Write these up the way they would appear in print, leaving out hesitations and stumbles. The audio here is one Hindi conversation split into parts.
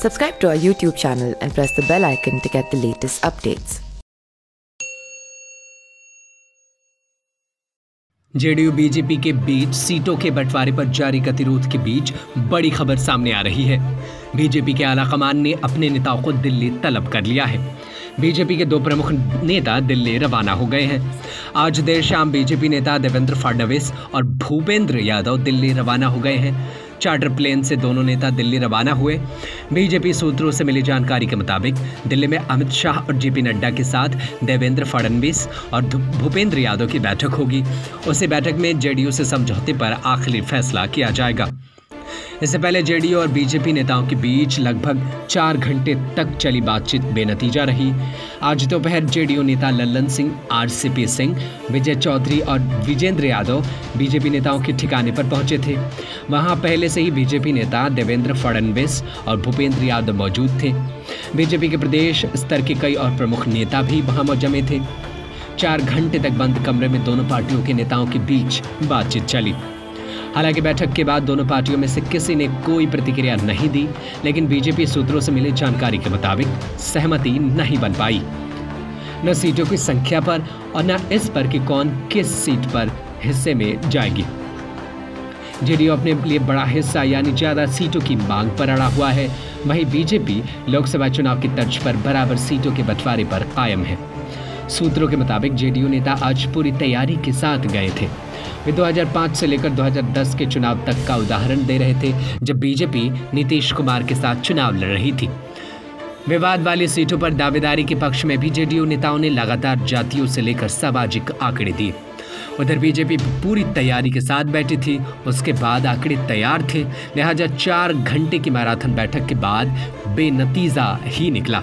Subscribe to our YouTube channel and press the bell icon to get the latest updates. JDU BJP के बीच सीटों के बंटवारे पर जारी गतिरोध के बीच बड़ी खबर सामने आ रही है। बीजेपी के आला कमान ने अपने नेताओं को दिल्ली तलब कर लिया है। बीजेपी के दो प्रमुख नेता दिल्ली रवाना हो गए हैं। आज देर शाम बीजेपी नेता देवेंद्र फडणवीस और भूपेंद्र यादव दिल्ली रवाना हो गए हैं। चार्टर प्लेन से दोनों नेता दिल्ली रवाना हुए। बीजेपी सूत्रों से मिली जानकारी के मुताबिक दिल्ली में अमित शाह और जेपी नड्डा के साथ देवेंद्र फडणवीस और भूपेंद्र यादव की बैठक होगी। उसी बैठक में जेडीयू से समझौते पर आखिरी फैसला किया जाएगा। इससे पहले जेडीयू और बीजेपी नेताओं के बीच लगभग 4 घंटे तक चली बातचीत बेनतीजा रही। आज दोपहर जेडीयू नेता लल्लन सिंह, आरसीपी सिंह, विजय चौधरी और विजेंद्र यादव बीजेपी नेताओं के ठिकाने पर पहुंचे थे। वहां पहले से ही बीजेपी नेता देवेंद्र फडणवीस और भूपेंद्र यादव मौजूद थे। बीजेपी के प्रदेश स्तर के कई और प्रमुख नेता भी वहां जमे थे। 4 घंटे तक बंद कमरे में दोनों पार्टियों के नेताओं के बीच बातचीत चली। हालांकि बैठक के बाद दोनों पार्टियों में से किसी ने कोई प्रतिक्रिया नहीं दी, लेकिन बीजेपी सूत्रों से मिली जानकारी के मुताबिक सहमति नहीं बन पाई, न सीटों की संख्या पर और न इस पर कि कौन किस सीट पर हिस्से में जाएगी। जेडीयू अपने लिए बड़ा हिस्सा यानी ज्यादा सीटों की मांग पर अड़ा हुआ है। वहीं बीजेपी लोकसभा चुनाव की तर्ज पर बराबर सीटों के बंटवारे पर कायम है। सूत्रों के मुताबिक जेडीयू नेता आज पूरी तैयारी के साथ गए थे। वे 2005 से लेकर 2010 के चुनाव तक का उदाहरण दे रहे थे, जब बीजेपी नीतीश कुमार के साथ चुनाव लड़ रही थी। विवाद वाली सीटों पर दावेदारी के पक्ष में भी जेडीयू नेताओं ने लगातार जातियों से लेकर सामाजिक आंकड़े दिए। उधर बीजेपी पूरी तैयारी के साथ बैठी थी। उसके बाद आंकड़े तैयार थे, लिहाजा 4 घंटे की मैराथन बैठक के बाद बेनतीजा ही निकला।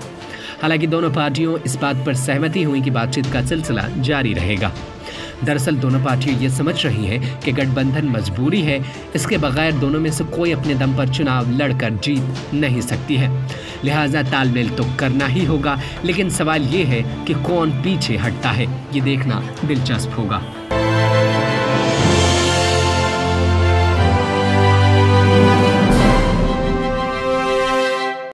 हालांकि दोनों पार्टियों इस बात पर सहमति हुई कि बातचीत का सिलसिला जारी रहेगा। दरअसल दोनों पार्टियां ये समझ रही हैं कि गठबंधन मजबूरी है, इसके बगैर दोनों में से कोई अपने दम पर चुनाव लड़कर जीत नहीं सकती है। लिहाजा तालमेल तो करना ही होगा, लेकिन सवाल ये है कि कौन पीछे हटता है। ये देखना दिलचस्प होगा।